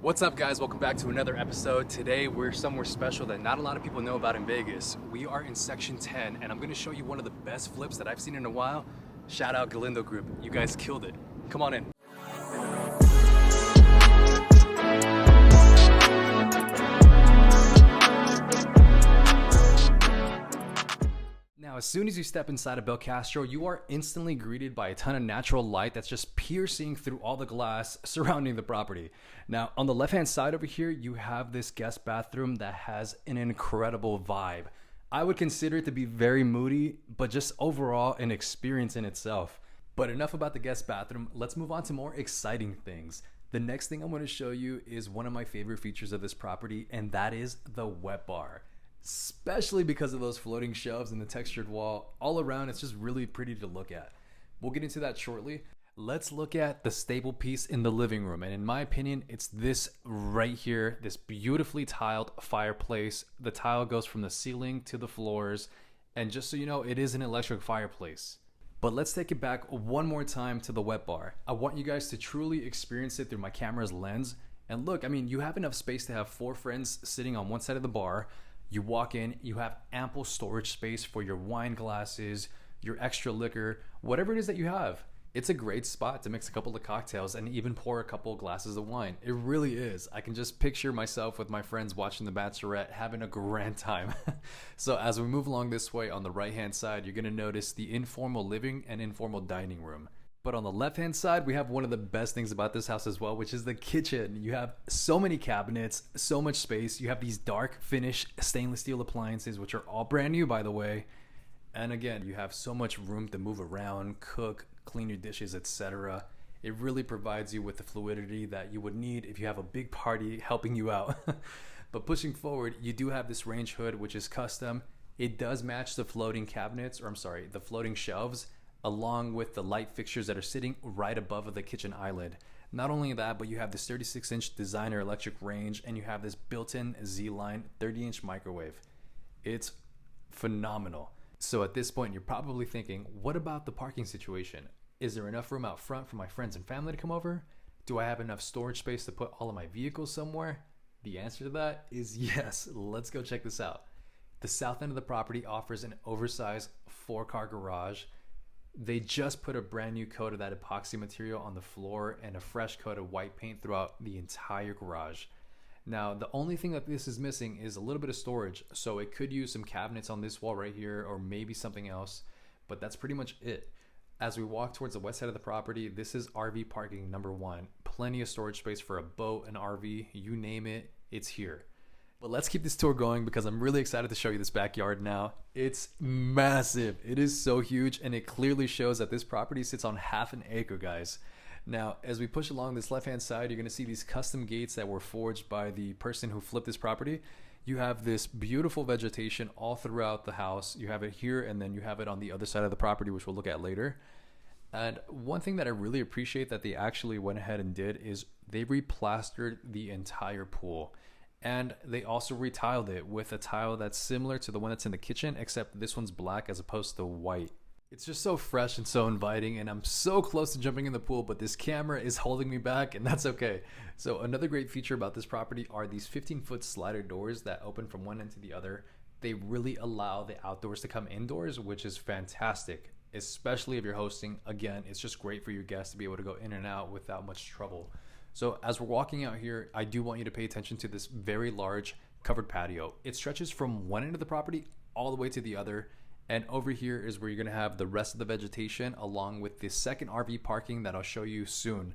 What's up, guys? Welcome back to another episode. Today we're somewhere special that not a lot of people know about in Vegas. We are in section 10 and I'm going to show you one of the best flips that I've seen in a while. Shout out Galindo Group. You guys killed it. Come on in. Now, as soon as you step inside of Belcastro, you are instantly greeted by a ton of natural light that's just piercing through all the glass surrounding the property. Now, on the left-hand side over here, you have this guest bathroom that has an incredible vibe. I would consider it to be very moody, but just overall an experience in itself. But enough about the guest bathroom. Let's move on to more exciting things. The next thing I'm going to show you is one of my favorite features of this property, and that is the wet bar. Especially because of those floating shelves and the textured wall. All around, it's just really pretty to look at. We'll get into that shortly. Let's look at the staple piece in the living room. And in my opinion, it's this right here, this beautifully tiled fireplace. The tile goes from the ceiling to the floors. And just so you know, it is an electric fireplace. But let's take it back one more time to the wet bar. I want you guys to truly experience it through my camera's lens. And look, I mean, you have enough space to have 4 friends sitting on one side of the bar. You walk in, you have ample storage space for your wine glasses, your extra liquor, whatever it is that you have. It's a great spot to mix a couple of cocktails and even pour a couple of glasses of wine. It really is. I can just picture myself with my friends watching The Bachelorette having a grand time. So as we move along this way, on the right-hand side, you're going to notice the informal living and informal dining room. But on the left-hand side, we have one of the best things about this house as well, which is the kitchen. You have so many cabinets, so much space. You have these dark finish stainless steel appliances, which are all brand new, by the way. And again, you have so much room to move around, cook, clean your dishes, etc. It really provides you with the fluidity that you would need if you have a big party helping you out. But pushing forward, you do have this range hood, which is custom. It does match the floating cabinets, the floating shelves, along with the light fixtures that are sitting right above the kitchen island. Not only that, but you have this 36-inch designer electric range, and you have this built-in Z-line 30-inch microwave. It's phenomenal. So at this point, you're probably thinking, what about the parking situation? Is there enough room out front for my friends and family to come over? Do I have enough storage space to put all of my vehicles somewhere? The answer to that is yes. Let's go check this out. The south end of the property offers an oversized 4-car garage. They just put a brand new coat of that epoxy material on the floor and a fresh coat of white paint throughout the entire garage. Now, the only thing that this is missing is a little bit of storage, so it could use some cabinets on this wall right here or maybe something else, but that's pretty much it. As we walk towards the west side of the property, this is RV parking number 1. Plenty of storage space for a boat, an RV, you name it, it's here. But let's keep this tour going because I'm really excited to show you this backyard now. It's massive. It is so huge, and it clearly shows that this property sits on half an acre, guys. Now, as we push along this left-hand side, you're going to see these custom gates that were forged by the person who flipped this property. You have this beautiful vegetation all throughout the house. You have it here, and then you have it on the other side of the property, which we'll look at later. And one thing that I really appreciate that they actually went ahead and did is they replastered the entire pool. And they also retiled it with a tile that's similar to the one that's in the kitchen, except this one's black as opposed to white. It's just so fresh and so inviting, and I'm so close to jumping in the pool, but this camera is holding me back, and that's okay. So another great feature about this property are these 15-foot slider doors that open from one end to the other. They really allow the outdoors to come indoors, which is fantastic, especially if you're hosting. Again, it's just great for your guests to be able to go in and out without much trouble. So as we're walking out here, I do want you to pay attention to this very large covered patio. It stretches from one end of the property all the way to the other. And over here is where you're going to have the rest of the vegetation along with the second RV parking that I'll show you soon.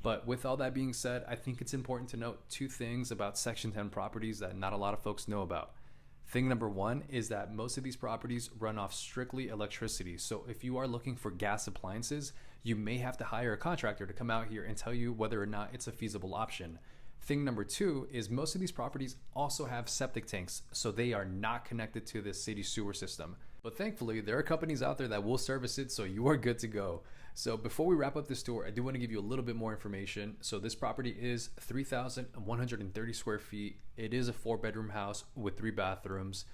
But with all that being said, I think it's important to note 2 things about Section 10 properties that not a lot of folks know about. Thing number 1 is that most of these properties run off strictly electricity. So if you are looking for gas appliances, you may have to hire a contractor to come out here and tell you whether or not it's a feasible option. Thing number 2 is most of these properties also have septic tanks, so they are not connected to the city sewer system. But thankfully, there are companies out there that will service it, so you are good to go. So before we wrap up this tour, I do want to give you a little bit more information. So this property is 3,130 square feet. It is a 4-bedroom house with 3 bathrooms.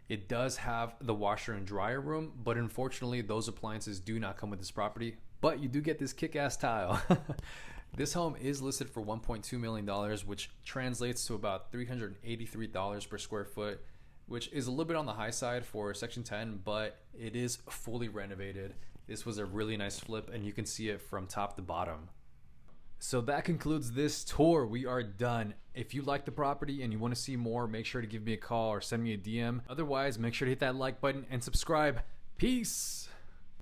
It does have the washer and dryer room, but unfortunately, those appliances do not come with this property. But you do get this kick-ass tile. This home is listed for $1.2 million, which translates to about $383 per square foot, which is a little bit on the high side for Section 10, but it is fully renovated. This was a really nice flip, and you can see it from top to bottom. So that concludes this tour. We are done. If you like the property and you want to see more, make sure to give me a call or send me a DM. Otherwise, make sure to hit that like button and subscribe. Peace.